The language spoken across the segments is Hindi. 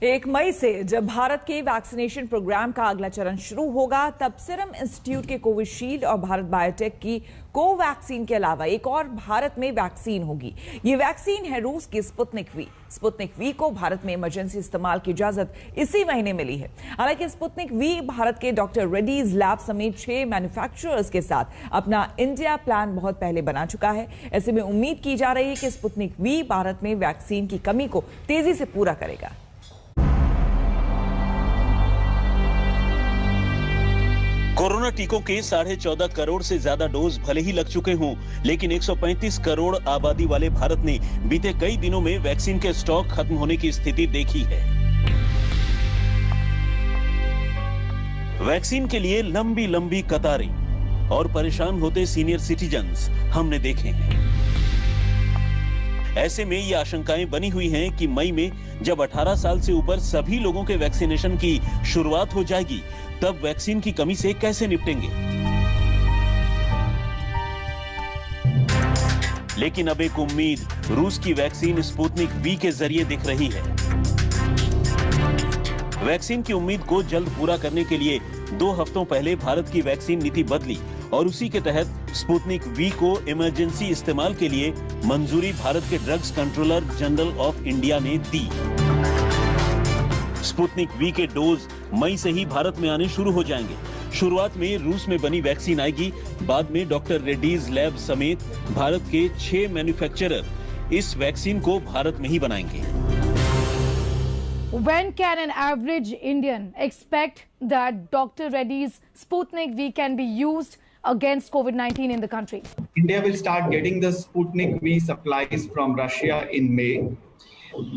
1 मई से जब भारत के वैक्सीनेशन प्रोग्राम का अगला चरण शुरू होगा, तब सीरम इंस्टीट्यूट के कोविशील्ड और भारत बायोटेक की कोवैक्सीन के अलावा एक और भारत में वैक्सीन होगी। ये वैक्सीन है रूस की स्पुतनिक वी। स्पुतनिक वी को भारत में इमरजेंसी इस्तेमाल की इजाजत इसी महीने मिली है। हालांकि स्पुतनिक वी भारत के डॉक्टर रेड्डीज लैब समेत 6 मैन्युफैक्चरर्स के साथ अपना इंडिया प्लान बहुत पहले बना चुका है। ऐसे में उम्मीद की जा रही है कि स्पुतनिक वी भारत में वैक्सीन की कमी को तेजी से पूरा करेगा। कोरोना टीकों के 14.5 करोड़ से ज्यादा डोज भले ही लग चुके हों, लेकिन 135 करोड़ आबादी वाले भारत ने बीते कई दिनों में वैक्सीन के स्टॉक खत्म होने की स्थिति देखी है। वैक्सीन के लिए लंबी लंबी कतारें और परेशान होते सीनियर सिटीजन्स हमने देखे हैं। ऐसे में ये आशंकाएं बनी हुई हैं कि मई में जब 18 साल से ऊपर सभी लोगों के वैक्सीनेशन की शुरुआत हो जाएगी, तब वैक्सीन की कमी से कैसे निपटेंगे। लेकिन अब एक उम्मीद रूस की वैक्सीन स्पुतनिक वी के जरिए दिख रही है। वैक्सीन की उम्मीद को जल्द पूरा करने के लिए 2 हफ्तों पहले भारत की वैक्सीन नीति बदली और उसी के तहत स्पुतनिक वी को इमरजेंसी इस्तेमाल के लिए मंजूरी भारत के drugs controller general of India ने दी। स्पुतनिक वी के डोज मई से ही भारत में आने शुरू हो जाएंगे। शुरुआत में रूस में बनी वैक्सीन आएगी, बाद में डॉक्टर रेड्डीज लैब समेत भारत के 6 मैन्युफैक्चरर इस वैक्सीन को भारत में ही बनाएंगे। When can an average Indian expect that Dr. Reddy's Sputnik V can be used against COVID-19 in the country? India will start getting the Sputnik V supplies from Russia in May.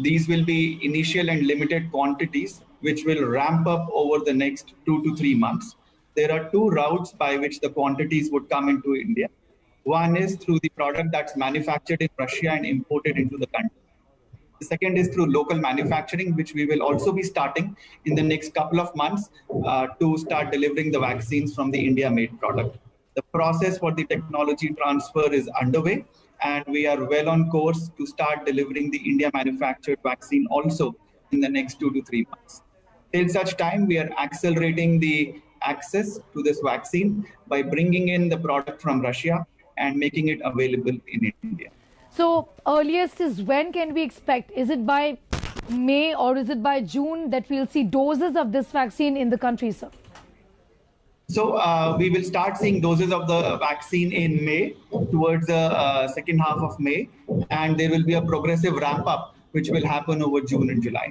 These will be initial and limited quantities, which will ramp up over the next 2 to 3 months. There are 2 routes by which the quantities would come into India. One is through the product that's manufactured in Russia and imported into the country. The second is through local manufacturing, which we will also be starting in the next couple of months to start delivering the vaccines from the India-made product. The process for the technology transfer is underway, and we are well on course to start delivering the India-manufactured vaccine also in the next 2 to 3 months. Till such time, we are accelerating the access to this vaccine by bringing in the product from Russia and making it available in India. So, earliest is when can we expect? Is it by May or is it by June that we'll see doses of this vaccine in the country, sir? So, we will start seeing doses of the vaccine in May, towards the second half of May, and there will be a progressive ramp up which will happen over June and July.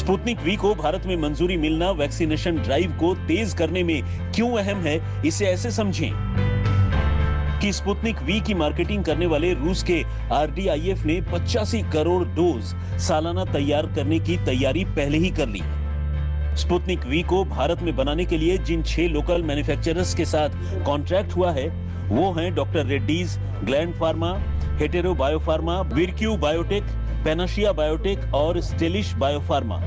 Sputnik V को भारत में मंजूरी मिलना वैक्सीनेशन ड्राइव को तेज करने में क्यों अहम है, इसे ऐसे समझें कि स्पुतनिक वी की मार्केटिंग करने वाले रूस के RDIF ने 85 करोड़ डोज सालाना तैयार करने की तैयारी पहले ही कर ली है। स्पुतनिक वी को भारत में बनाने के लिए जिन 6 लोकल मैन्युफैक्चरर्स के साथ कॉन्ट्रैक्ट हुआ है, वो हैं डॉक्टर रेड्डीज, ग्लैंड फार्मा, हेटेरो बायोफार्मा, विरक्यू बायोटेक, पेनाशिया बायोटेक और Stelis Biopharma.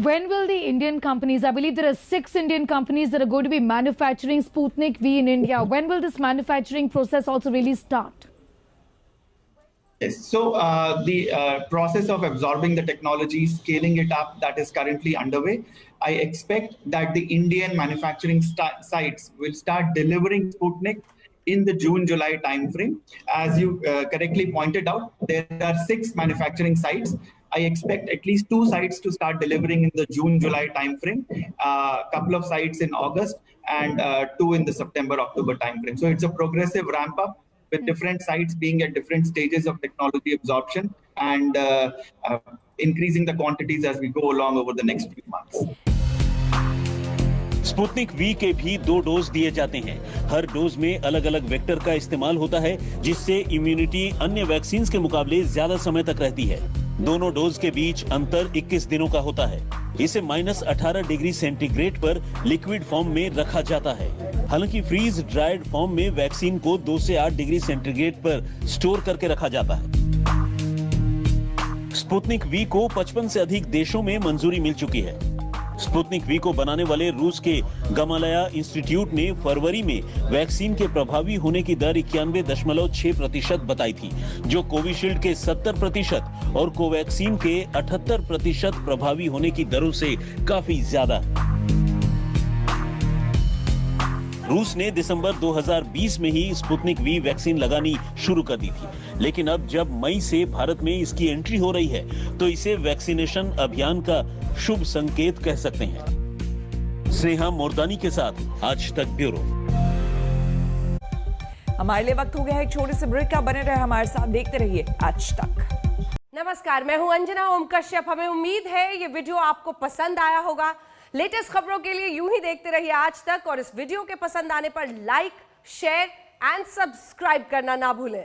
When will the Indian companies, I believe there are 6 Indian companies that are going to be manufacturing Sputnik V in India. When will this manufacturing process also really start? Yes, so the process of absorbing the technology, scaling it up, that is currently underway. I expect that the Indian manufacturing sites will start delivering Sputnik in the June-July timeframe. As you correctly pointed out, there are 6 manufacturing sites. I expect at least 2 sites to start delivering in the June-July timeframe, a couple of sites in August, and 2 in the September-October timeframe. So it's a progressive ramp up with different sites being at different stages of technology absorption and increasing the quantities as we go along over the next few months. Sputnik V के भी 2 डोज दिए जाते हैं। हर डोज में अलग अलग वेक्टर का इस्तेमाल होता है, जिससे इम्यूनिटी अन्य वैक्सीन के मुकाबले ज्यादा समय तक रहती है। दोनों डोज के बीच अंतर 21 दिनों का होता है। इसे -18 डिग्री सेंटीग्रेड पर लिक्विड फॉर्म में रखा जाता है। हालांकि फ्रीज ड्राइड फॉर्म में वैक्सीन को 2 से 8 डिग्री सेंटीग्रेड पर स्टोर करके रखा जाता है। स्पुतनिक वी को 55 से अधिक देशों में मंजूरी मिल चुकी है। स्पुतनिक वी को बनाने वाले रूस के गमालया इंस्टीट्यूट ने फरवरी में वैक्सीन के प्रभावी होने की दर 91.6% बताई थी, जो कोविशील्ड के 70% और कोवैक्सीन के 78% प्रभावी होने की दरों से काफी ज्यादा है। रूस ने दिसंबर 2020 में ही स्पुतनिक वी वैक्सीन लगानी शुरू कर दी थी, लेकिन अब जब मई से भारत में इसकी एंट्री हो रही है तो इसे वैक्सीनेशन अभियान का शुभ संकेत कह सकते हैं। स्नेहा मोरदानी के साथ आज तक ब्यूरो। हमारे लिए वक्त हो गया है एक छोटे से ब्रेक का। बने रहे हमारे साथ, देखते रहिए आज तक। नमस्कार, मैं हूं अंजना ओम कश्यप। हमें उम्मीद है ये वीडियो आपको पसंद आया होगा। लेटेस्ट खबरों के लिए यूं ही देखते रहिए आज तक, और इस वीडियो के पसंद आने पर लाइक, शेयर एंड सब्सक्राइब करना ना भूलें।